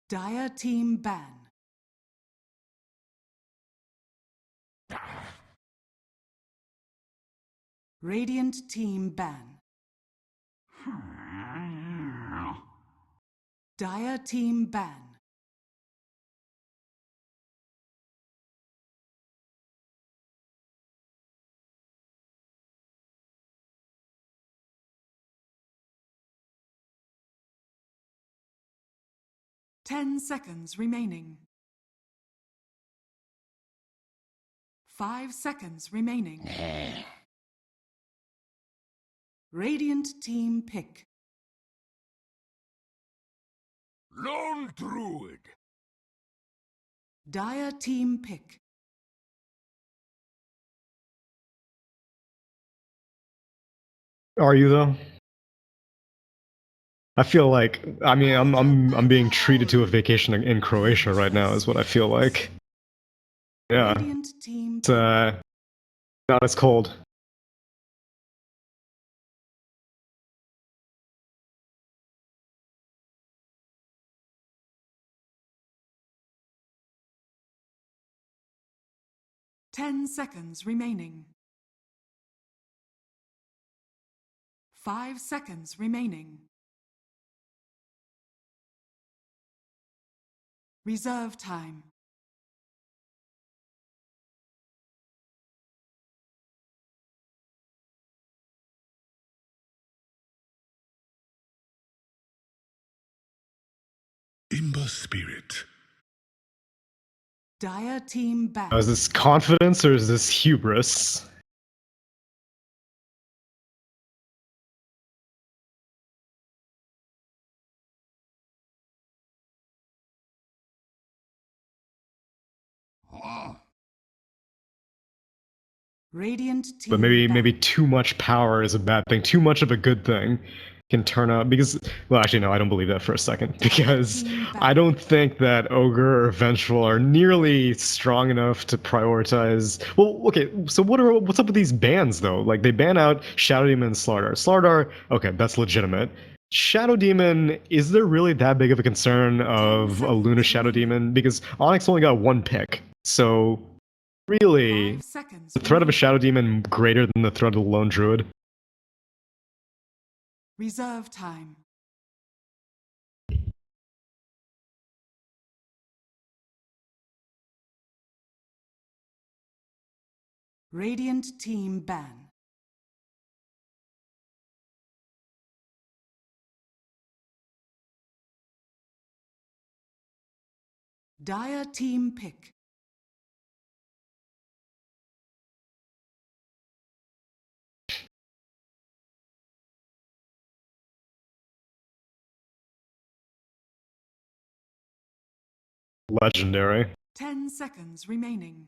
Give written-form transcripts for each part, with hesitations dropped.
Dire team ban. Radiant team ban. Dire team ban. Ten seconds remaining. 5 seconds remaining. Radiant team pick. Lone Druid. Dire team pick. Are you though? I feel like I'm being treated to a vacation in Croatia right now is what I feel like. Yeah. Radiant team It's not as cold. Ten seconds remaining. 5 seconds remaining. Reserve time. Imba spirit. Dire team ban. Is this confidence or is this hubris? Radiant team But maybe ban. too much power is a bad thing. Too much of a good thing can turn out because well actually no, I don't believe that for a second because I don't think that Ogre or Vengeful are nearly strong enough to prioritize. Well, okay, so what's up with these bans though? Like they ban out Shadow Demon and StarLadder. StarLadder, okay, that's legitimate. Shadow Demon, is there really that big of a concern of a Luna Shadow Demon? Because Onyx only got one pick, so really, the threat of a Shadow Demon greater than the threat of the Lone Druid? Reserve time. Radiant team ban. Dire team pick. Legendary. 10 seconds remaining.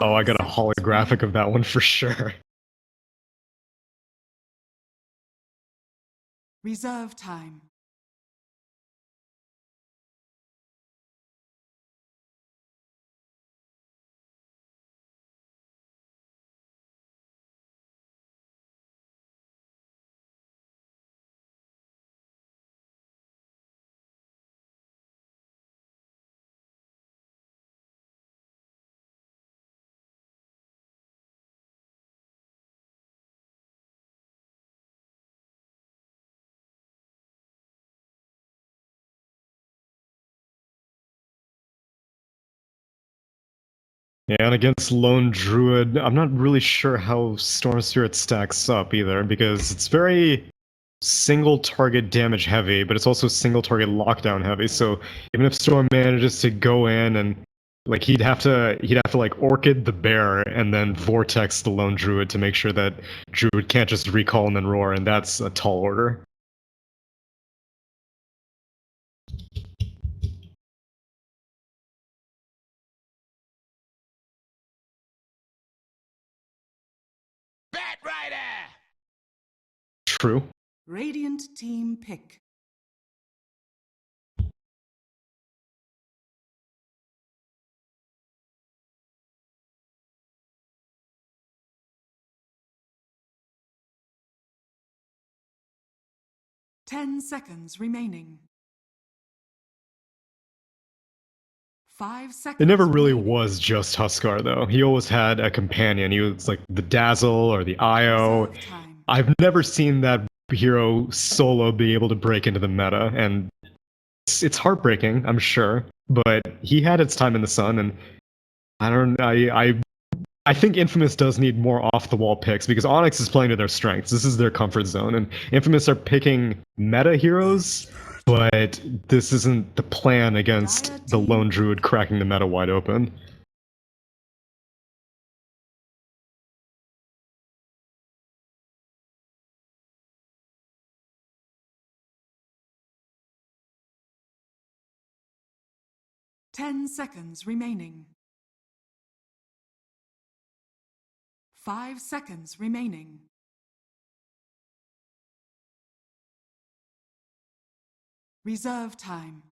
Oh, I got a holographic of that one for sure. Reserve time. Yeah, and against Lone Druid, I'm not really sure how Storm Spirit stacks up either, because it's very single target damage heavy, but it's also single target lockdown heavy. So even if Storm manages to go in and like he'd have to like Orchid the Bear and then Vortex the Lone Druid to make sure that Druid can't just recall and then roar, and that's a tall order. Bat Rider! True. Radiant team pick. 10 seconds remaining. 5 seconds. It never really remaining. was just Huskar, though. He always had a companion. He was like the Dazzle or the Io. Reserve time. I've never seen that hero solo be able to break into the meta, and it's heartbreaking, I'm sure. But he had its time in the sun, and I think Infamous does need more off-the-wall picks because Onyx is playing to their strengths. This is their comfort zone, and Infamous are picking meta heroes, but this isn't the plan against the lone druid cracking the meta wide open. Ten seconds remaining. 5 seconds remaining. Reserve time.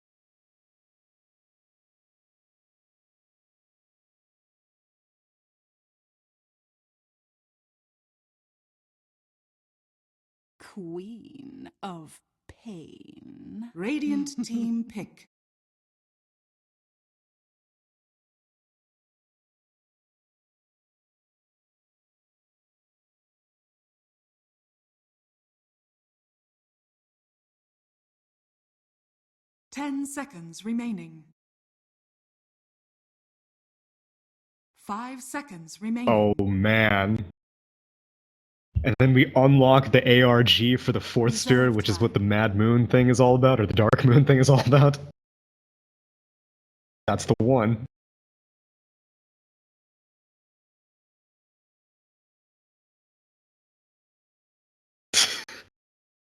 Queen of Pain. Radiant team pick. Ten seconds remaining. 5 seconds remaining. Oh man. And then we unlock the ARG for the fourth Reserve spirit, which is time. what the Mad Moon thing is all about, or the Dark Moon thing is all about. That's the one.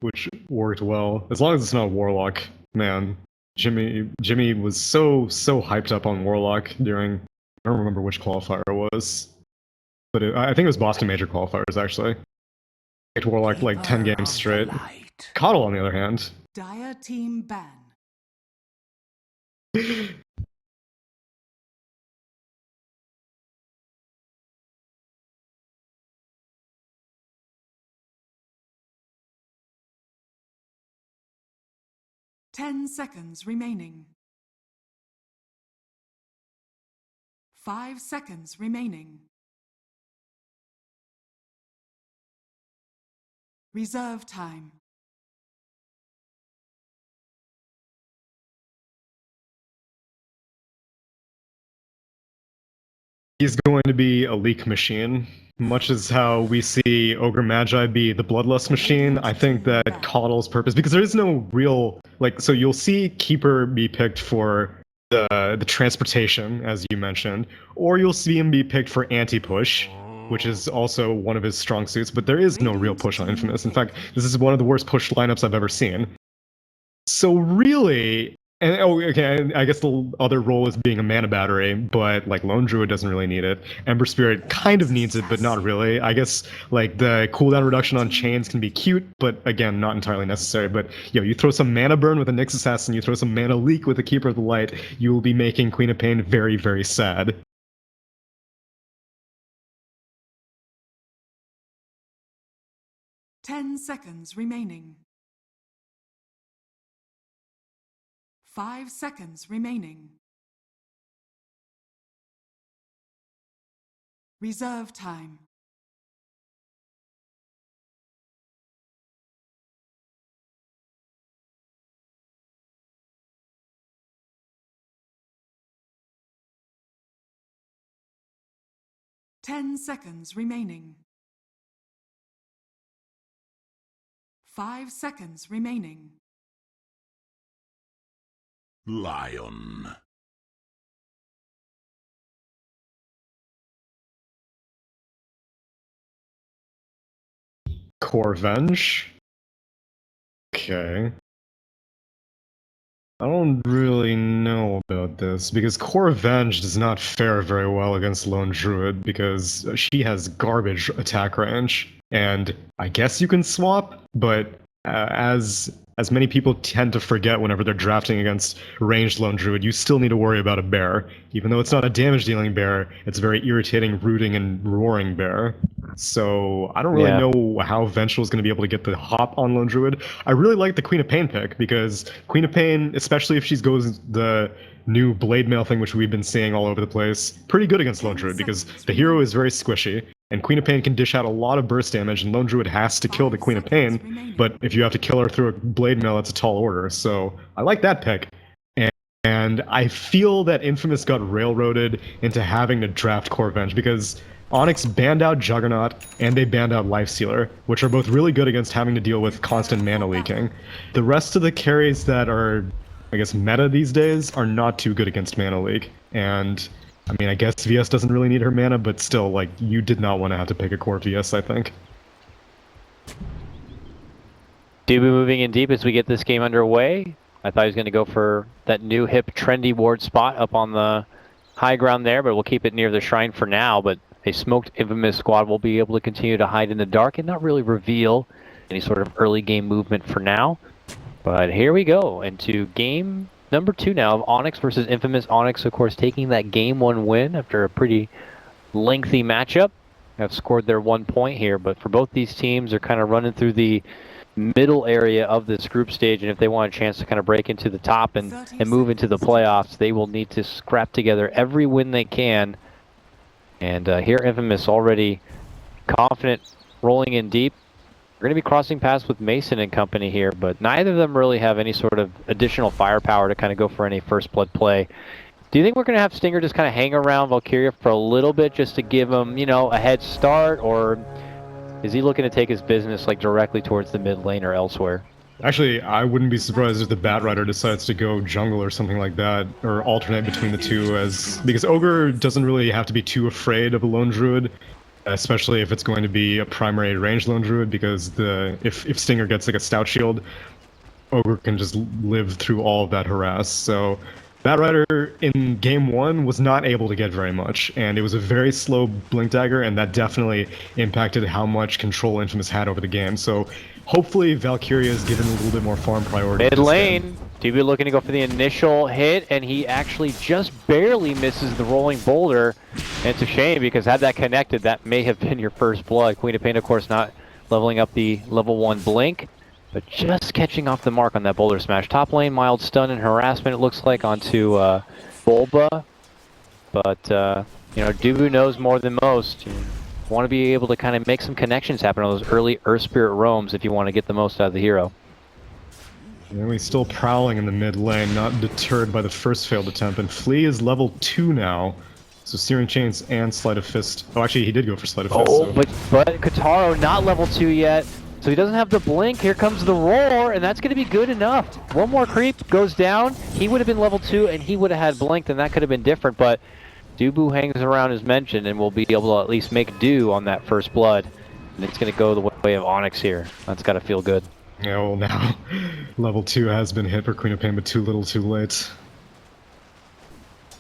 Which worked well. As long as it's not Warlock, man. Jimmy was so hyped up on Warlock during, I don't remember which qualifier it was. But I think it was Boston Major qualifiers, actually. Picked Warlock like 10 Keeper games of straight. the light. Coddle, on the other hand. Dire team ban. Ten seconds remaining. 5 seconds remaining. Reserve time. He's going to be a leak machine. Much as how we see Ogre Magi be the Bloodlust machine, I think that Coddle's purpose, because there is no real, like, so you'll see Keeper be picked for the transportation, as you mentioned, or you'll see him be picked for anti-push, which is also one of his strong suits, but there is no real push on Infamous. In fact, this is one of the worst push lineups I've ever seen. So really, and okay, I guess the other role is being a mana battery, but like Lone Druid doesn't really need it. Ember Spirit kind of needs it, but not really. I guess like the cooldown reduction on chains can be cute, but again, not entirely necessary. But you throw some mana burn with a Nyx Assassin, you throw some mana leak with a Keeper of the Light, you will be making Queen of Pain very, very sad. Ten seconds remaining. 5 seconds remaining. Reserve time. Ten seconds remaining. 5 seconds remaining. Lion. Core Venge? Okay. I don't really know about this, because Core Venge does not fare very well against Lone Druid, because she has garbage attack range, and I guess you can swap, but as as many people tend to forget whenever they're drafting against ranged lone druid, you still need to worry about a bear. Even though it's not a damage dealing bear, it's a very irritating, rooting, and roaring bear. So I don't really know how Vengeful is going to be able to get the hop on lone druid. I really like the Queen of Pain pick, because Queen of Pain, especially if she goes the new blade mail thing, which we've been seeing all over the place, pretty good against lone druid, because the hero is very squishy. And Queen of Pain can dish out a lot of burst damage, and Lone Druid has to kill the Queen of Pain, but if you have to kill her through a blade mail, it's a tall order. So I like that pick. And I feel that Infamous got railroaded into having to draft Core Venge, because Onyx banned out Juggernaut, and they banned out Lifestealer, which are both really good against having to deal with constant mana leaking. The rest of the carries that are, I guess, meta these days are not too good against mana leak. And I mean, I guess VS doesn't really need her mana, but still, like, you did not want to have to pick a core VS, I think. Dubu moving in deep as we get this game underway. I thought he was going to go for that new hip trendy ward spot up on the high ground there, but we'll keep it near the shrine for now. But a smoked Infamous squad will be able to continue to hide in the dark and not really reveal any sort of early game movement for now. But here we go into game number 2 now of Onyx versus Infamous. Onyx, of course, taking that game 1 win after a pretty lengthy matchup. Have scored their 1 point here, but for both these teams, they're kind of running through the middle area of this group stage, and if they want a chance to kind of break into the top and move into the playoffs, they will need to scrap together every win they can. And here Infamous already confident, rolling in deep. We're going to be crossing paths with Mason and company here, but neither of them really have any sort of additional firepower to kind of go for any first blood play. Do you think we're going to have Stinger just kind of hang around Valkyria for a little bit just to give him, you know, a head start, or is he looking to take his business like directly towards the mid lane or elsewhere? Actually, I wouldn't be surprised if the Bat Rider decides to go jungle or something like that, or alternate between the two, because Ogre doesn't really have to be too afraid of a lone druid, especially if it's going to be a primary range lone druid, because if Stinger gets like a stout shield, Ogre can just live through all of that harass. So Bat Rider in game 1 was not able to get very much, and it was a very slow blink dagger, and that definitely impacted how much control Infamous had over the game. So hopefully Valkyria is given a little bit more farm priority. Mid lane, DB looking to go for the initial hit, and he actually just barely misses the rolling boulder. And it's a shame, because had that connected, that may have been your first blood. Queen of Pain, of course, not leveling up the level 1 blink, but just catching off the mark on that boulder smash. Top lane, mild stun and harassment, it looks like, onto Bulba. But, you know, Dubu knows more than most. You want to be able to kind of make some connections happen on those early Earth Spirit roams if you want to get the most out of the hero. And he's still prowling in the mid lane, not deterred by the first failed attempt. And Flea is level 2 now. So Searing Chains and Sleight of Fist. Oh, actually, he did go for Sleight of Fist. Oh, so. but Kataro not level 2 yet. So he doesn't have the blink. Here comes the roar, and that's going to be good enough. One more creep goes down. He would have been level 2, and he would have had blinked, and that could have been different. But Dubu hangs around as mentioned, and will be able to at least make do on that first blood. And it's going to go the way of Onyx here. That's got to feel good. Yeah, well, now level 2 has been hit for Queen of Pain, but too little too late.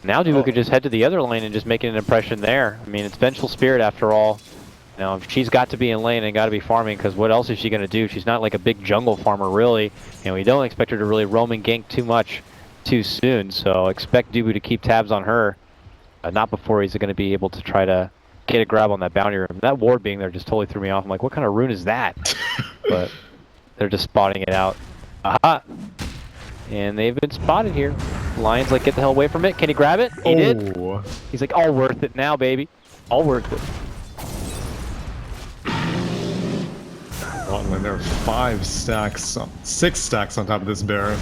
Now Dubu could just head to the other lane and just make an impression there. I mean, it's Vengeful Spirit after all. You know, she's got to be in lane and got to be farming, because what else is she going to do? She's not like a big jungle farmer, really. You know, we don't expect her to really roam and gank too much too soon, so expect Dubu to keep tabs on her. Not before he's going to be able to try to get a grab on that bounty room. That ward being there just totally threw me off. I'm like, what kind of rune is that? But they're just spotting it out. Aha! And they've been spotted here. Lion's like, get the hell away from it. Can he grab it? He did. He's like, all worth it now, baby. All worth it. There are 6 stacks on top of this bear.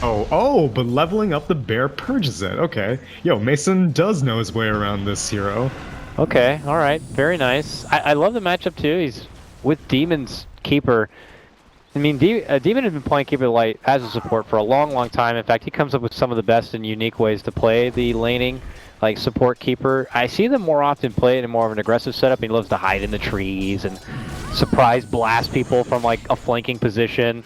Oh, but leveling up the bear purges it. Okay. Yo, Mason does know his way around this hero. Okay, alright. Very nice. I love the matchup too. He's with Demon's Keeper. I mean, Demon has been playing Keeper Light as a support for a long time. In fact, he comes up with some of the best and unique ways to play the laning, like support Keeper. I see them more often play it in more of an aggressive setup. He loves to hide in the trees and surprise blast people from like a flanking position.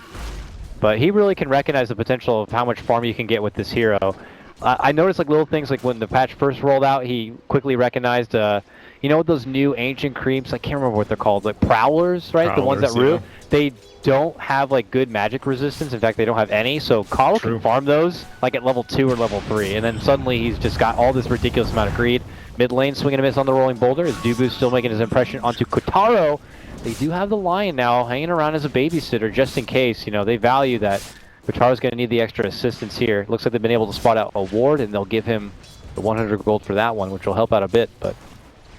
But he really can recognize the potential of how much farm you can get with this hero. I noticed like little things like when the patch first rolled out, he quickly recognized, you You know what those new ancient creeps, I can't remember what they're called, like prowlers, right? The ones that Prowlers, root. They don't have like good magic resistance. In fact, they don't have any. So Carl True. can farm those like at level 2 or level 3. And then suddenly he's just got all this ridiculous amount of greed. Mid lane swing and a miss on the rolling boulder. Is Dubu still making his impression onto Kotaro. They do have the Lion now hanging around as a babysitter just in case. You know, they value that Kotaro's going to need the extra assistance here. Looks like they've been able to spot out a ward and they'll give him the 100 gold for that one, which will help out a bit. But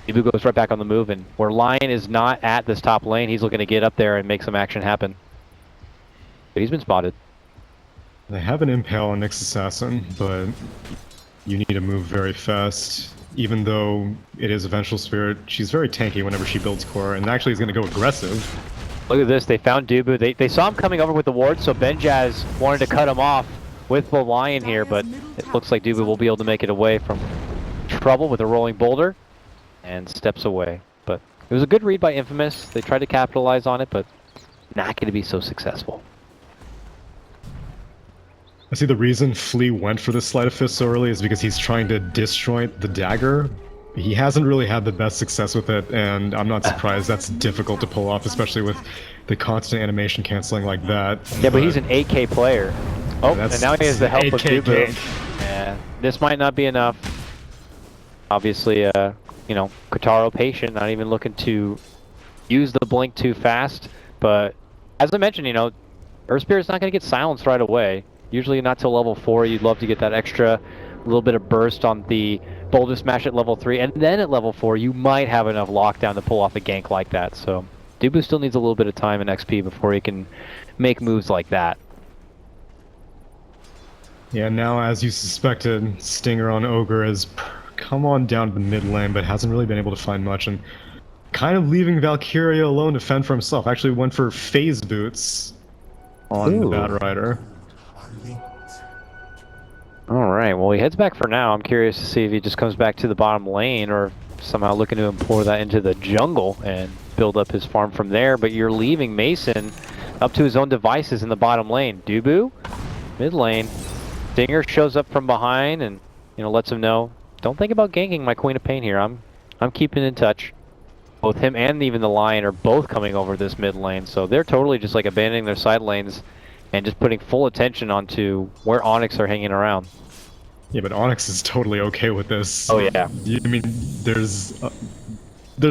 Dubu goes right back on the move, and where Lion is not at this top lane, he's looking to get up there and make some action happen. But he's been spotted. They have an impale on Nyx Assassin, but you need to move very fast. Even though it is a Vengeful Spirit, she's very tanky whenever she builds core, and actually is going to go aggressive. Look at this, they found Dubu. They saw him coming over with the ward, so Benjaz wanted to cut him off with the Lion here, but it looks like Dubu will be able to make it away from trouble with a rolling boulder and steps away. But it was a good read by Infamous. They tried to capitalize on it, but not going to be so successful. I see the reason Flea went for this Sleight of Fist so early is because he's trying to disjoint the dagger. He hasn't really had the best success with it, and I'm not surprised that's difficult to pull off, especially with the constant animation canceling like that. Yeah, but he's an AK player. Oh, and now he has the help of AK Dubu. gank. Yeah, this might not be enough. Obviously, you know, Kotaro patient, not even looking to use the blink too fast. But as I mentioned, you know, Earth Spirit's not going to get silenced right away. Usually not till level 4. You'd love to get that extra little bit of burst on the Boulder Smash at level 3. And then at level 4, you might have enough lockdown to pull off a gank like that. So Dubu still needs a little bit of time in XP before he can make moves like that. Yeah, now as you suspected, Stinger on Ogre has come on down to the mid lane, but hasn't really been able to find much, and kind of leaving Valkyria alone to fend for himself. Actually went for phase boots on the Bad Rider. Alright, well he heads back for now. I'm curious to see if he just comes back to the bottom lane or somehow looking to implore that into the jungle and build up his farm from there. But you're leaving Mason up to his own devices in the bottom lane. Dubu, mid lane. Stinger shows up from behind and, you know, lets him know, don't think about ganking my Queen of Pain here. I'm keeping in touch. Both him and even the Lion are both coming over this mid lane, so they're totally just like abandoning their side lanes and just putting full attention onto where Onyx are hanging around. Yeah, but Onyx is totally okay with this. Oh yeah. I mean, there's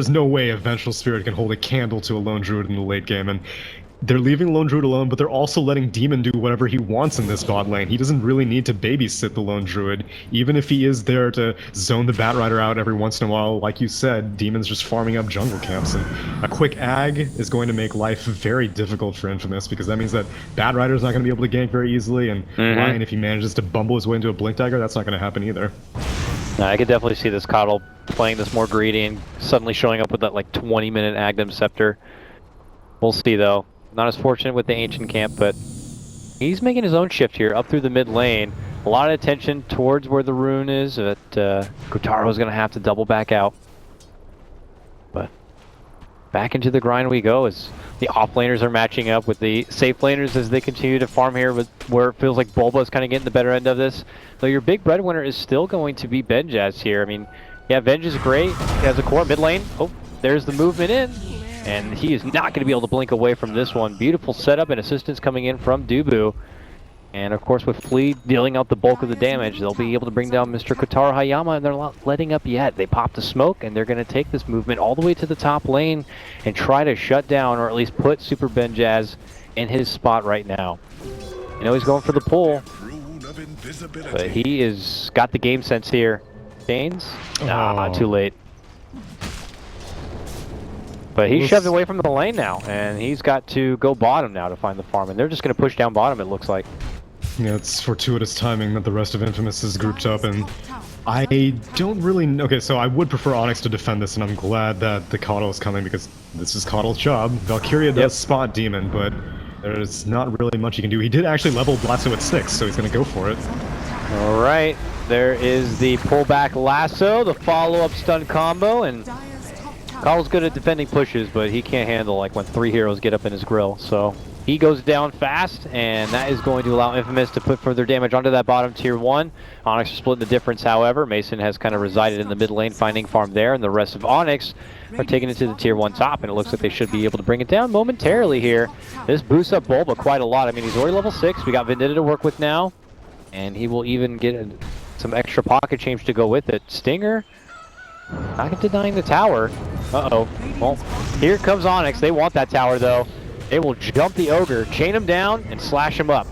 no way a Vengeful Spirit can hold a candle to a Lone Druid in the late game, and they're leaving Lone Druid alone, but they're also letting Demon do whatever he wants in this bot lane. He doesn't really need to babysit the Lone Druid, even if he is there to zone the Bat Rider out every once in a while. Like you said, Demon's just farming up jungle camps, and a quick ag is going to make life very difficult for Infamous, because that means that Bat Rider's not going to be able to gank very easily, and Lion, if he manages to bumble his way into a Blink Dagger, that's not going to happen either. I could definitely see this Coddle playing this more greedy and suddenly showing up with that like 20-minute Agdam Scepter. We'll see though. Not as fortunate with the Ancient Camp, but he's making his own shift here up through the mid lane. A lot of attention towards where the rune is, but Kotaro's going to have to double back out. But back into the grind we go as the off-laners are matching up with the safe laners as they continue to farm here, with where it feels like Bulba's kind of getting the better end of this. Though your big breadwinner is still going to be Benjaz here. I mean, yeah, Venge is great. He has a core mid lane. Oh, there's the movement in. And he is not going to be able to blink away from this one. Beautiful setup and assistance coming in from Dubu. And of course with Flea dealing out the bulk of the damage, they'll be able to bring down Mr. Kotaro Hayama, and they're not letting up yet. They pop the smoke and they're going to take this movement all the way to the top lane and try to shut down, or at least put Super Benjaz in his spot right now. You know he's going for the pull, but he is got the game sense here. Danes? Nah, too late. But he's shoved away from the lane now, and he's got to go bottom now to find the farm, and they're just going to push down bottom, it looks like. Yeah, it's fortuitous timing that the rest of Infamous is grouped up, and I don't really know. Okay, so I would prefer Onyx to defend this, and I'm glad that the Coddle is coming, because this is Coddle's job. Valkyria does spot Demon, but there's not really much he can do. He did actually level Blasto at 6, so he's going to go for it. Alright, there is the pullback lasso, the follow-up stun combo, and Coddle's good at defending pushes, but he can't handle like when 3 heroes get up in his grill, so He goes down fast, and that is going to allow Infamous to put further damage onto that bottom tier 1. Onyx are splitting the difference, however. Mason has kind of resided in the mid lane, finding farm there, and the rest of Onyx are taking it to the tier 1 top, and it looks like they should be able to bring it down momentarily here. This boosts up Bulba quite a lot. I mean, he's already level 6. We got Vendetta to work with now, and he will even get some extra pocket change to go with it. Stinger, not denying the tower. Uh-oh. Well, here comes Onyx. They want that tower, though. They will jump the Ogre, chain him down, and slash him up.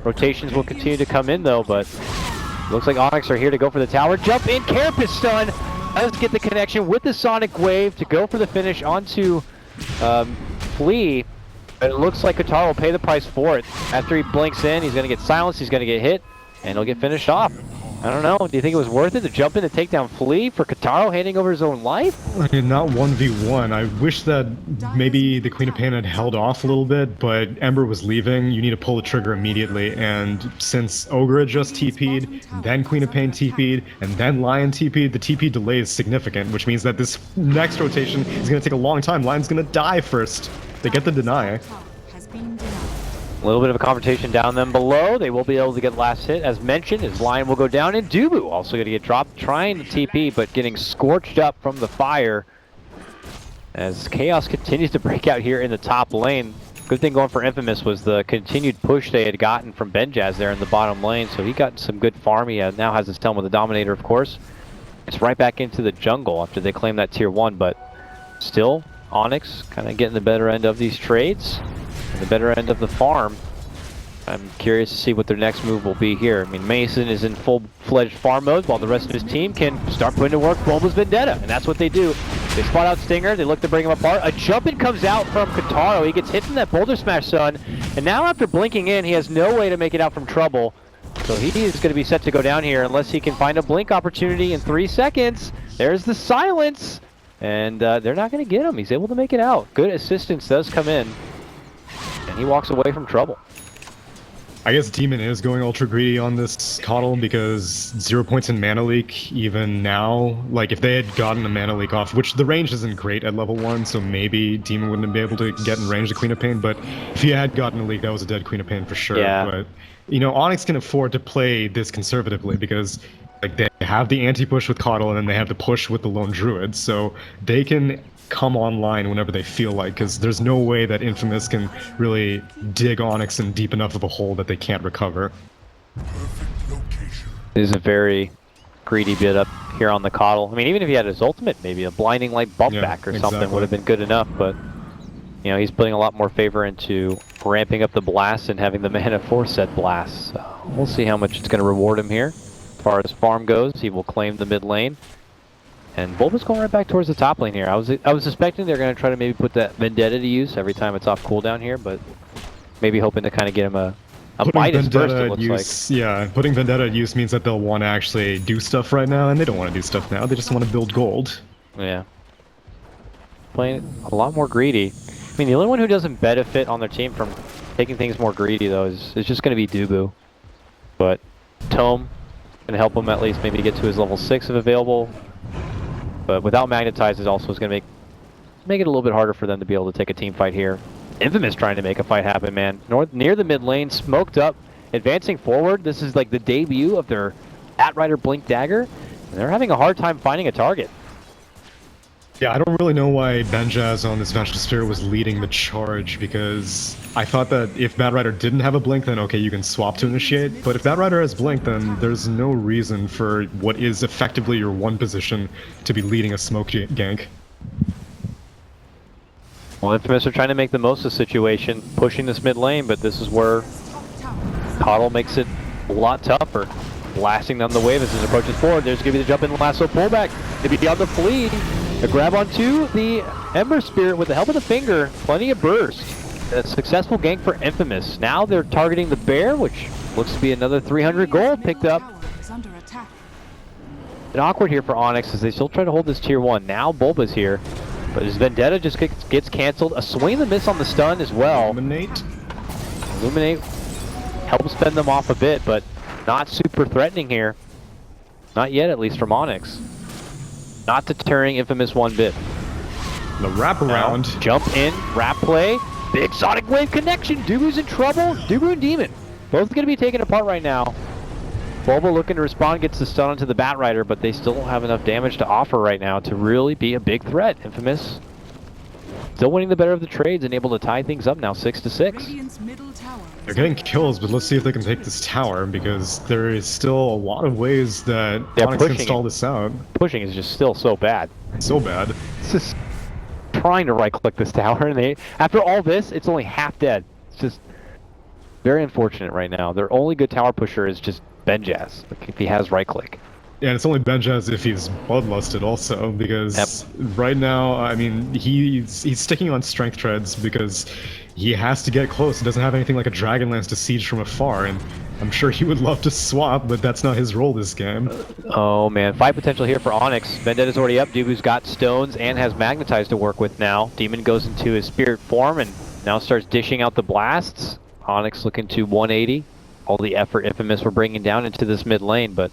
Rotations will continue to come in, though, but looks like Onyx are here to go for the tower. Jump in, Carapace stun. Let's get the connection with the Sonic Wave to go for the finish onto Flea. But it looks like Qatar will pay the price for it. After he blinks in, he's going to get silenced, he's going to get hit, and he'll get finished off. I don't know. Do you think it was worth it to jump in to take down Flea for Kataro handing over his own life? I mean, not 1v1. I wish that maybe the Queen of Pain had held off a little bit, but Ember was leaving. You need to pull the trigger immediately, and since Ogre had just TP'd, then Queen of Pain TP'd, and then Lion TP'd, the TP delay is significant, which means that this next rotation is going to take a long time. Lion's going to die first. They get the deny. A little bit of a confrontation down them below. They will be able to get last hit, as mentioned, as Lion will go down, and Dubu also going to get dropped, trying to TP, but getting scorched up from the fire as Chaos continues to break out here in the top lane. Good thing going for Infamous was the continued push they had gotten from Benjaz there in the bottom lane, so he got some good farm. He now has his helm with the Dominator, of course. It's right back into the jungle after they claim that tier 1, but still, Onyx kind of getting the better end of these trades. And the better end of the farm. I'm curious to see what their next move will be here. I mean, Mason is in full-fledged farm mode while the rest of his team can start putting to work Bulba's Vendetta, and that's what they do. They spot out Stinger, they look to bring him apart. A jump-in comes out from Kataro. He gets hit from that Boulder Smash Sun, and now after blinking in, he has no way to make it out from trouble. So he is going to be set to go down here unless he can find a blink opportunity in 3 seconds. There's the silence, and they're not going to get him. He's able to make it out. Good assistance does come in. And he walks away from trouble. I guess Demon is going ultra greedy on this Coddle because 0 points in mana leak even now. Like if they had gotten a mana leak off, which the range isn't great at level 1, so maybe Demon wouldn't be able to get in range of Queen of Pain, but if he had gotten a leak, that was a dead Queen of Pain for sure. Yeah. But you know, Onyx can afford to play this conservatively because like they have the anti-push with Coddle and then they have the push with the Lone Druid, so they can come online whenever they feel like, because there's no way that Infamous can really dig Onyx in deep enough of a hole that they can't recover. It is a very greedy bit up here on the Coddle. I mean, even if he had his ultimate, maybe a blinding light bump back or something would have been good enough, but you know, he's putting a lot more favor into ramping up the blast and having the mana for said blast. So we'll see how much it's going to reward him here. As far as farm goes, he will claim the mid lane. And Bulba's going right back towards the top lane here. I was suspecting they're going to try to maybe put that Vendetta to use every time it's off cooldown here, but maybe hoping to kind of get him a Midas burst, it looks like. Yeah, putting Vendetta at use means that they'll want to actually do stuff right now, and they don't want to do stuff now. They just want to build gold. Yeah. Playing a lot more greedy. I mean, the only one who doesn't benefit on their team from taking things more greedy, though, is just going to be Dubu. But Tome can help him at least maybe get to his level 6 if available. But without Magnetize, it also is going to make it a little bit harder for them to be able to take a team fight here. Infamous trying to make a fight happen, man. Near the mid lane, smoked up, advancing forward. This is like the debut of their Batrider Blink Dagger, and they're having a hard time finding a target. Yeah, I don't really know why Benjaz on this Vengeful Spirit was leading the charge, because I thought that if Batrider didn't have a blink, then okay, you can swap to initiate, but if Batrider has blink, then there's no reason for what is effectively your one position to be leading a smoke gank. Well, Infamous are trying to make the most of the situation, pushing this mid lane, but this is where Coddle makes it a lot tougher. Blasting down the wave as it approaches forward. There's going to be the jump in lasso pullback. To be on the Flea. A grab onto the Ember Spirit with the help of the finger. Plenty of burst. A successful gank for Infamous. Now they're targeting the bear, which looks to be another 300 gold picked up. Bit awkward here for Onyx as they still try to hold this tier 1. Now Bulba's here. But his Vendetta just gets canceled. A swing and a miss on the stun as well. Illuminate helps fend them off a bit, but not super threatening here. Not yet, at least from Onyx. Not deterring Infamous one bit. The wraparound. Now, jump in, wrap play. Big Sonic Wave connection. Dubu's in trouble. Dubu and Demon both going to be taken apart right now. Bulba looking to respond, gets the stun onto the Batrider, but they still don't have enough damage to offer right now to really be a big threat. Infamous still winning the better of the trades and able to tie things up now 6-6. Radiant's middle tower is They're getting under kills, but let's see if they can take this tower, because there is still a lot of ways that Yeah, Onyx can pushing stall it. this out. Pushing is just still so bad. So bad. It's just trying to right-click this tower, and they, after all this, it's only half dead. It's just very unfortunate right now. Their only good tower pusher is just Benjaz, like if he has right-click. Yeah, and it's only Benjaz if he's bloodlusted also, because right now, I mean, he's sticking on strength treads because he has to get close. He doesn't have anything like a Dragonlance to siege from afar, and I'm sure he would love to swap, but that's not his role this game. Oh man, fight potential here for Onyx. Vendetta's already up. Dubu's got stones and has Magnetize to work with now. Demon goes into his spirit form and now starts dishing out the blasts. Onyx looking to 180. All the effort Infamous were bringing down into this mid lane, but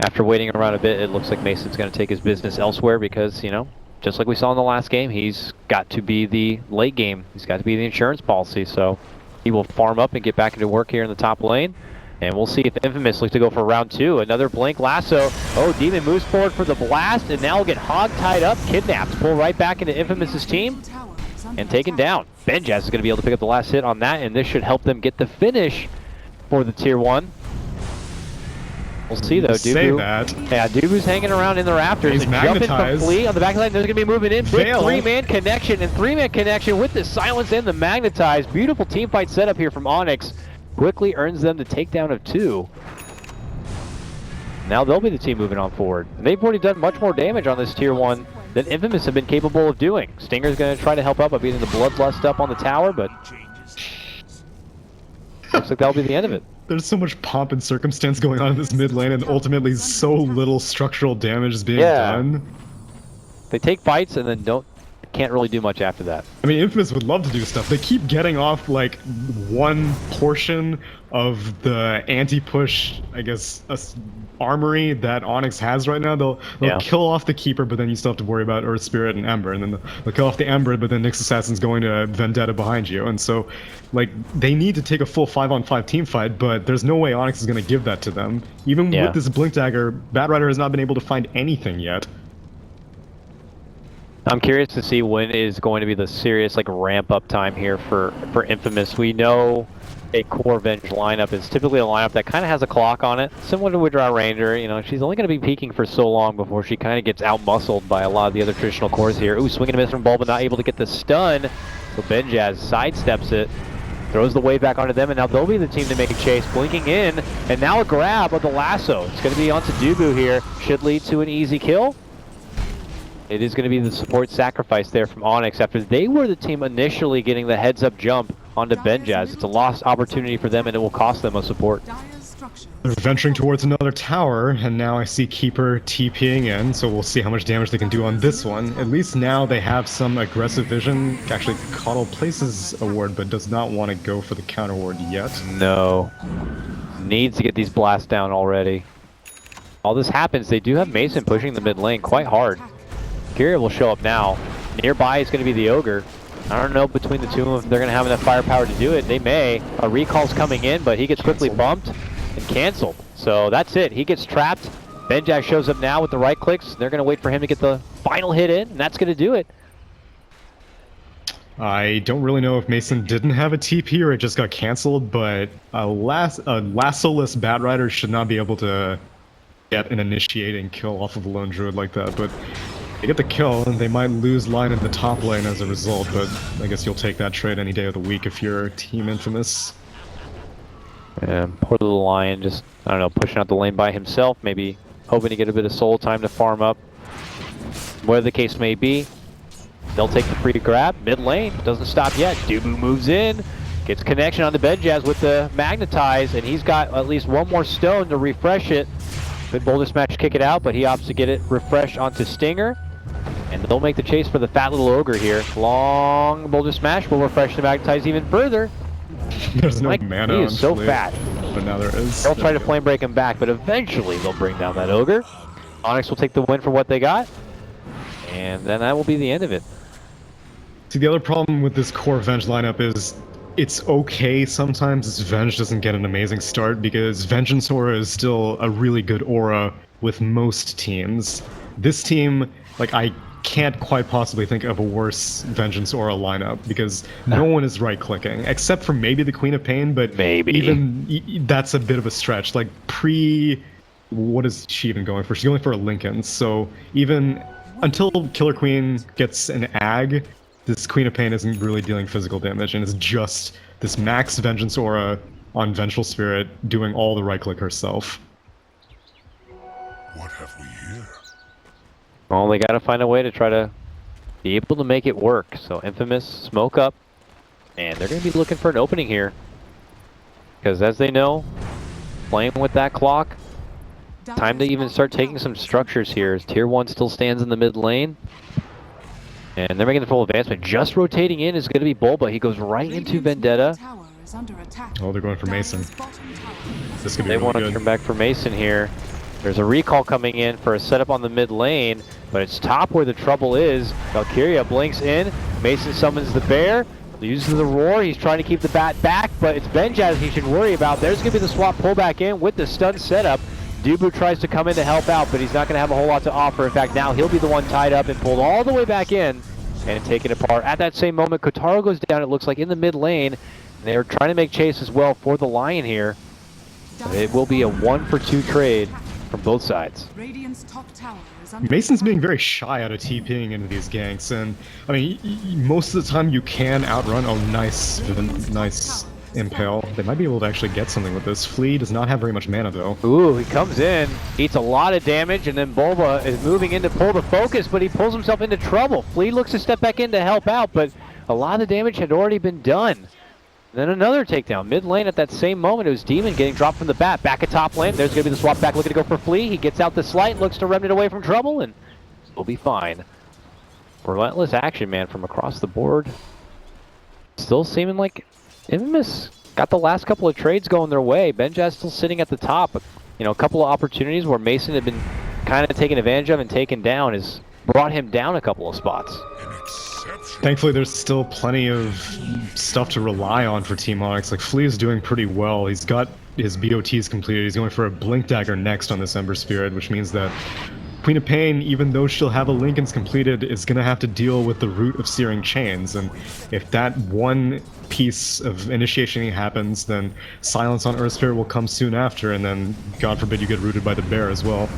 after waiting around a bit, it looks like Mason's going to take his business elsewhere because, you know, just like we saw in the last game, he's got to be the late game. He's got to be the insurance policy, so he will farm up and get back into work here in the top lane. And we'll see if Infamous looks to go for round 2. Another Blink Lasso. Oh, Demon moves forward for the blast, and now will get hog tied up, kidnapped. Pull right back into Infamous's team, middle tower is under and taken attack. down. Benjaz is going to be able to pick up the last hit on that, and this should help them get the finish for the tier 1. We'll see though, Say Dubu. that. Yeah, Dubu's hanging around in the rafters. He's and jumping from magnetized. Flea on the back line. There's going to be moving in. Big Veil. 3-man connection, and 3-man connection with the silence and the magnetize. Beautiful team fight setup here from Onyx. Quickly earns them the takedown of 2. Now they'll be the team moving on forward. And they've already done much more damage on this tier 1 than Infamous have been capable of doing. Stinger's going to try to help out by beating the Bloodlust up on the tower, but looks like that'll be the end of it. There's so much pomp and circumstance going on in this mid lane, and ultimately so little structural damage is being Yeah. done. They take fights and then can't really do much after that. I mean, Infamous would love to do stuff. They keep getting off, like, one portion of the anti-push, I guess, armory that Onyx has right now. They'll Yeah. kill off the Keeper, but then you still have to worry about Earth Spirit and Ember. And then they'll kill off the Ember, but then Nyx Assassin's going to Vendetta behind you. And so, like, they need to take a full 5-on-5 team fight, but there's no way Onyx is going to give that to them. Even Yeah. with this Blink Dagger, Batrider has not been able to find anything yet. I'm curious to see when is going to be the serious like ramp up time here for Infamous. We know a core Venge lineup is typically a lineup that kind of has a clock on it, similar to Withdraw Ranger. You know, she's only going to be peaking for so long before she kind of gets out-muscled by a lot of the other traditional cores here. Ooh, swing and a miss from Bulba, not able to get the stun. So Benjaz sidesteps it, throws the wave back onto them, and now they'll be the team to make a chase. Blinking in, and now a grab of the lasso. It's going to be onto Dubu here. Should lead to an easy kill. It is going to be the support sacrifice there from Onyx after they were the team initially getting the heads-up jump onto Benjaz. It's a lost opportunity for them, and it will cost them a support. Dire's structures They're venturing towards another tower, and now I see Keeper TPing in, so we'll see how much damage they can do on this one. At least now they have some aggressive vision. Actually, Coddle places a ward, but does not want to go for the counter ward yet. No. Needs to get these blasts down already. All this happens, they do have Mason pushing the mid lane quite hard. Kyria will show up now. Nearby is going to be the Ogre. I don't know between the two of them if they're going to have enough firepower to do it. They may. A recall's coming in, but he gets quickly bumped and canceled. So that's it. He gets trapped. Benjaz shows up now with the right clicks. They're going to wait for him to get the final hit in, and that's going to do it. I don't really know if Mason didn't have a TP or it just got canceled, but a lasso-less Batrider should not be able to get an initiating kill off of a lone druid like that, but they get the kill and they might lose line in the top lane as a result, but I guess you'll take that trade any day of the week if you're Team Infamous. Yeah, poor little Lion just, I don't know, pushing out the lane by himself, maybe hoping to get a bit of soul time to farm up. Whatever the case may be, they'll take the free grab. Mid lane, doesn't stop yet. Dubu moves in, gets connection on the Benjaz with the Magnetize, and he's got at least one more stone to refresh it. Could Boulder Smash kick it out, but he opts to get it refreshed onto Stinger. And they'll make the chase for the fat little Ogre here. Long Boulder Smash will refresh the Magnetize even further. There's no Like, mana he on is so Flea, fat. but now there is. They'll try to flame break him back, but eventually they'll bring down that Ogre. Onyx will take the win for what they got. And then that will be the end of it. See, the other problem with this core Venge lineup is it's okay sometimes if Venge doesn't get an amazing start, because Vengeance Aura is still a really good aura with most teams. This team, like, I can't quite possibly think of a worse Vengeance Aura lineup, because no one is right-clicking, except for maybe the Queen of Pain, but Maybe. even that's a bit of a stretch. Like, what is she even going for? She's going for a Lincoln, so even until Killer Queen gets an Ag, this Queen of Pain isn't really dealing physical damage, and it's just this max Vengeance Aura on Vengeful Spirit doing all the right-click herself. What have we here? Well, they gotta find a way to try to be able to make it work. So Infamous, smoke up, and they're gonna be looking for an opening here. Because as they know, playing with that clock, time to even start taking some structures here, as Tier 1 still stands in the mid lane. And they're making the full advancement. Just rotating in is going to be Bulba. He goes right into Vendetta. Oh, they're going for Mason. This could be They really want to good. turn back for Mason here. There's a recall coming in for a setup on the mid lane, but it's top where the trouble is. Valkyria blinks in. Mason summons the bear. Uses the roar. He's trying to keep the bat back, but it's Benjaz he should worry about. There's going to be the swap pullback in with the stun setup. Dubu tries to come in to help out, but he's not going to have a whole lot to offer. In fact, now he'll be the one tied up and pulled all the way back in and taken apart. At that same moment, Kotaro goes down, it looks like, in the mid lane. They're trying to make chase as well for the Lion here. But it will be a 1-for-2 trade from both sides. Mason's being very shy out of TPing into these ganks, and I mean, most of the time you can outrun. Oh, nice impale. They might be able to actually get something with this. Flea does not have very much mana though. Ooh, he comes in, eats a lot of damage, and then Bulba is moving in to pull the focus, but he pulls himself into trouble. Flea looks to step back in to help out, but a lot of the damage had already been done. Then another takedown. Mid lane at that same moment, it was Demon getting dropped from the bat. Back at top lane, there's going to be the swap back looking to go for Flea. He gets out the slight, looks to Remnant away from trouble, and we'll be fine. Relentless action, man, from across the board. Still seeming like Infamous got the last couple of trades going their way. Benjaz still sitting at the top. But, you know, a couple of opportunities where Mason had been kind of taken advantage of and taken down has brought him down a couple of spots. Thankfully, there's still plenty of stuff to rely on for Team Onyx. Like, Flea is doing pretty well. He's got his BOTs completed. He's going for a Blink Dagger next on this Ember Spirit, which means that Queen of Pain, even though she'll have a Lincoln's completed, is going to have to deal with the root of Searing Chains. And if that one piece of initiation happens, then Silence on Earth Spirit will come soon after, and then, God forbid, you get rooted by the bear as well.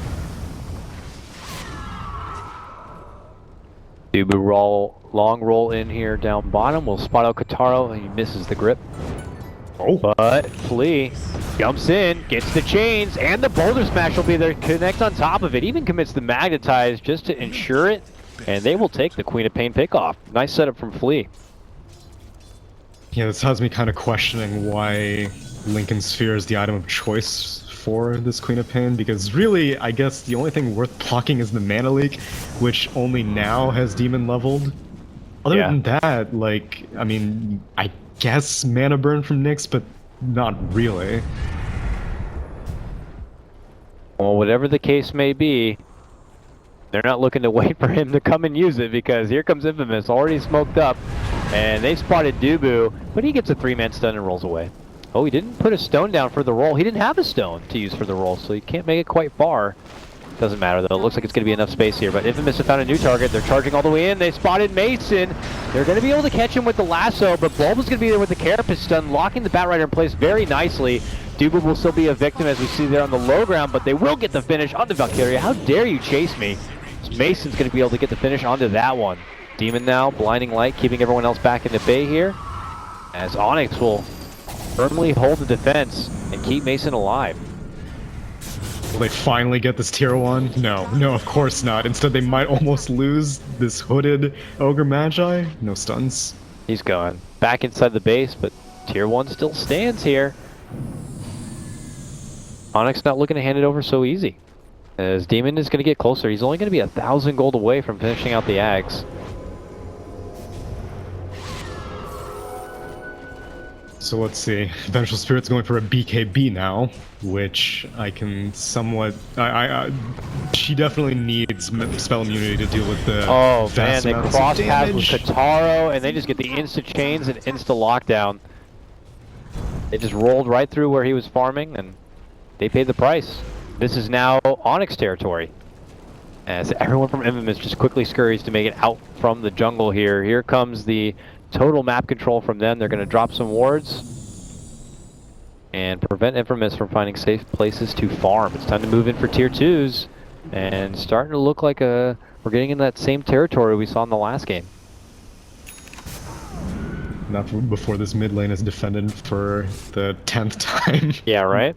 Dubu long roll in here down bottom. We'll spot out Kotaro, and he misses the grip. Oh. But Flea jumps in, gets the chains, and the boulder smash will be there. Connect on top of it. Even commits the magnetize just to ensure it. And they will take the Queen of Pain pickoff. Nice setup from Flea. Yeah, this has me kind of questioning why Lincoln Sphere is the item of choice for this Queen of Pain, because really, I guess the only thing worth blocking is the Mana Leak, which only now has Demon leveled. Other than that, like, I mean, I guess Mana Burn from Nyx, but not really. Well, whatever the case may be, they're not looking to wait for him to come and use it, because here comes Infamous, already smoked up, and they spotted Dubu, but he gets a 3-man stun and rolls away. Oh, he didn't put a stone down for the roll. He didn't have a stone to use for the roll, so he can't make it quite far. Doesn't matter, though. It looks like it's going to be enough space here, but Infamous have found a new target. They're charging all the way in. They spotted Mason. They're going to be able to catch him with the lasso, but Bulba's going to be there with the Carapace stun, locking the Batrider in place very nicely. Dubu will still be a victim, as we see there on the low ground, but they will get the finish on the Valkyria. How dare you chase me? Mason's going to be able to get the finish onto that one. Demon now, blinding light, keeping everyone else back into bay here, as Onyx will firmly hold the defense and keep Mason alive. Will they finally get this tier 1? No, of course not. Instead, they might almost lose this hooded Ogre Magi. No stuns. He's gone. Back inside the base, but tier 1 still stands here. Onyx not looking to hand it over so easy, as Demon is going to get closer. He's only going to be 1,000 gold away from finishing out the Ags. So let's see. Vengeful Spirit's going for a BKB now, which I can somewhat. She definitely needs spell immunity to deal with the. Oh man, vast they amounts of cross paths with damage. Kataro, and they just get the insta chains and insta lockdown. They just rolled right through where he was farming, and they paid the price. This is now Onyx territory, as everyone from Infamous just quickly scurries to make it out from the jungle here. Here comes the total map control from them. They're going to drop some wards and prevent Infamous from finding safe places to farm. It's time to move in for tier 2s, and starting to look like we're getting in that same territory we saw in the last game. Not before this mid lane is defended for the 10th time. Yeah, right?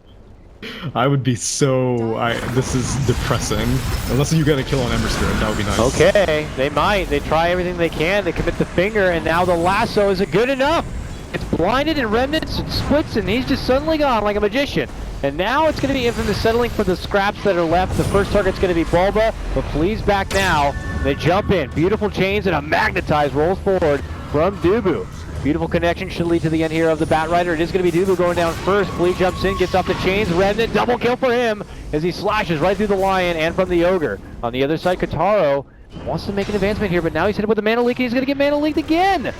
I would be so. This is depressing. Unless you get a kill on Ember Spirit, that would be nice. Okay, they might. They try everything they can. They commit the finger, and now the lasso isn't good enough. It's blinded and remnants and splits, and he's just suddenly gone like a magician. And now it's going to be Infamous settling for the scraps that are left. The first target's going to be Bulba, but Flea's back now. They jump in. Beautiful chains and a magnetized rolls forward from Dubu. Beautiful connection should lead to the end here of the Batrider. It is going to be Dubu going down first. Flea jumps in, gets off the chains. Remnant, double kill for him as he slashes right through the Lion and from the Ogre. On the other side, Kataro wants to make an advancement here, but now he's hit with the Mana Leak, and he's going to get Mana Leaked again.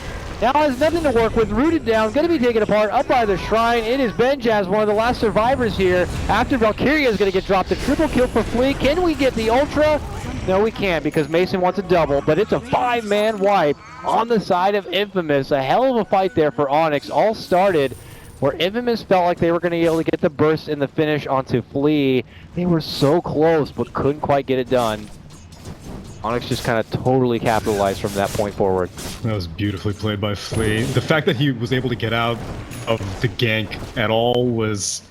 Now has nothing to work with. Rooted down, going to be taken apart up by the Shrine. It is Benjaz, one of the last survivors here. After Valkyria is going to get dropped. A triple kill for Flea. Can we get the Ultra? No, we can't, because Mason wants a double, but it's a 5-man wipe on the side of Infamous. A hell of a fight there for Onyx. All started where Infamous felt like they were going to be able to get the burst in the finish onto Flea. They were so close, but couldn't quite get it done. Onyx just kind of totally capitalized from that point forward. That was beautifully played by Flea. The fact that he was able to get out of the gank at all was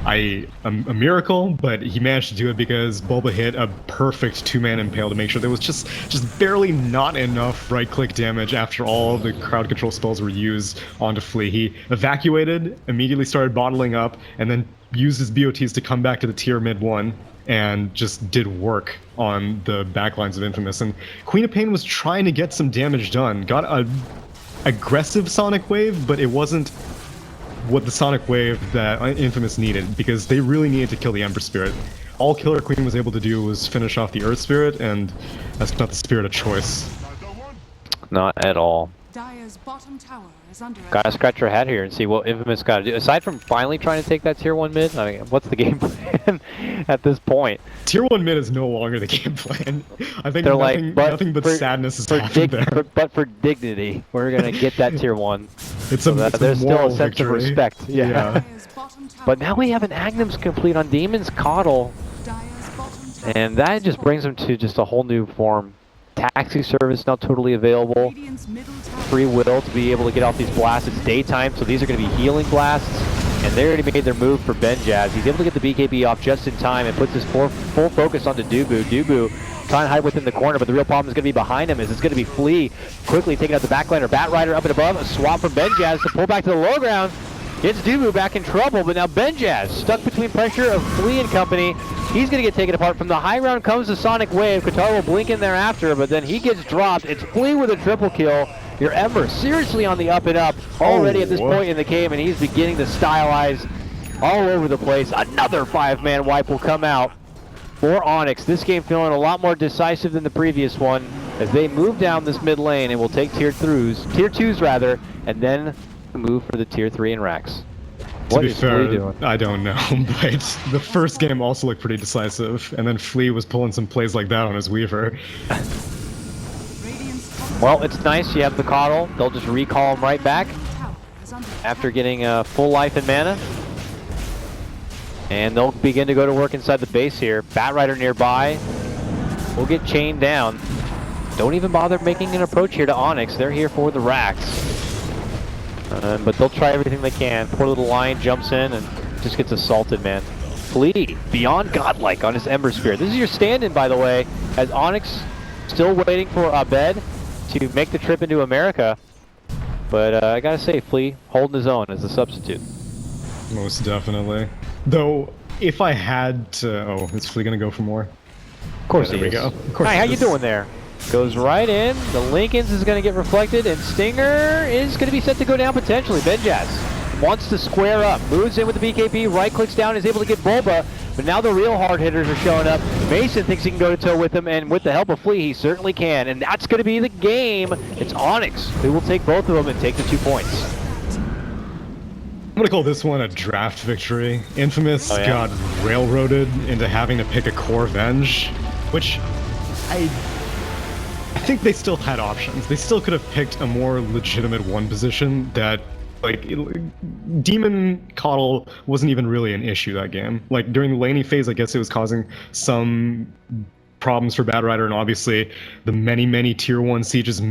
a miracle, but he managed to do it because Bulba hit a perfect 2-man impale to make sure there was just barely not enough right-click damage after all the crowd control spells were used onto Flea. He evacuated, immediately started bottling up, and then used his BOTs to come back to the tier mid-1 and just did work on the backlines of Infamous. And Queen of Pain was trying to get some damage done. Got a aggressive Sonic Wave, but it wasn't what the Sonic Wave that Infamous needed, because they really needed to kill the Ember Spirit. All Killer Queen was able to do was finish off the Earth Spirit, and that's not the spirit of choice. Not at all. Dire's bottom tower is under Gotta attack. scratch your head here and see what Infamous gotta do. Aside from finally trying to take that tier 1 mid, I mean, what's the game plan at this point? Tier 1 mid is no longer the game plan. I think They're nothing but sadness has happened there. But for dignity, we're gonna get that tier 1. It's So a, that it's there's a still moral a sense victory. of respect. Yeah. Dire's bottom tower. But now we have an Agnum's complete on Demon's Coddle, Dire's bottom tower and that is just brings them to just a whole new form. Taxi service now totally available. Radiant's middle tower. Free will to be able to get off these blasts. It's daytime, so these are going to be healing blasts. And they already made their move for Benjaz. He's able to get the BKB off just in time and puts his full focus onto Dubu. Dubu trying to hide within the corner, but the real problem is going to be behind him. It's going to be Flea quickly taking out the backliner. Batrider up and above. A swap from Benjaz to pull back to the low ground. Gets Dubu back in trouble, but now Benjaz stuck between pressure of Flea and company. He's going to get taken apart. From the high ground comes the Sonic Wave. Kataro will blink in thereafter, but then he gets dropped. It's Flea with a triple kill. Your Ember seriously on the up and up already at this point in the game, and he's beginning to stylize all over the place. Another 5-man wipe will come out for Onyx. This game feeling a lot more decisive than the previous one as they move down this mid lane and will take tier 2s rather, and then move for the tier 3 and racks. To What be is Flea fair, doing? I don't know, but the first game also looked pretty decisive, and then Flea was pulling some plays like that on his Weaver. Radiant's top Well, it's nice. You have the Coddle. They'll just recall him right back tower is under after getting full life and mana. And they'll begin to go to work inside the base here. Batrider nearby. We'll get chained down. Don't even bother making an approach here to Onyx. They're here for the racks. But they'll try everything they can. Poor little Lion jumps in and just gets assaulted, man. Flea, beyond godlike on his Ember Spirit. This is your stand-in, by the way, as Onyx still waiting for Abed to make the trip into America. But I gotta say, Flea holding his own as a substitute. Most definitely. Though, if I had to... Oh, is Flea gonna go for more? Of course Yeah, he there is. we go. Of course Hi, he how you is. doing there? Goes right in. The Lincolns is going to get reflected, and Stinger is going to be set to go down potentially. Benjaz wants to square up, moves in with the BKB, right clicks down, is able to get Bulba, but now the real hard hitters are showing up. Mason thinks he can go to toe with him, and with the help of Flea, he certainly can, and that's going to be the game. It's Onyx who will take both of them and take the 2 points. I'm gonna call this one a draft victory. Infamous got railroaded into having to pick a core Venge, which I think they still had options. They still could have picked a more legitimate one position that, like, Demon Coddle wasn't even really an issue that game. Like, during the laning phase, I guess it was causing some problems for Bad Rider, and obviously the many tier 1 sieges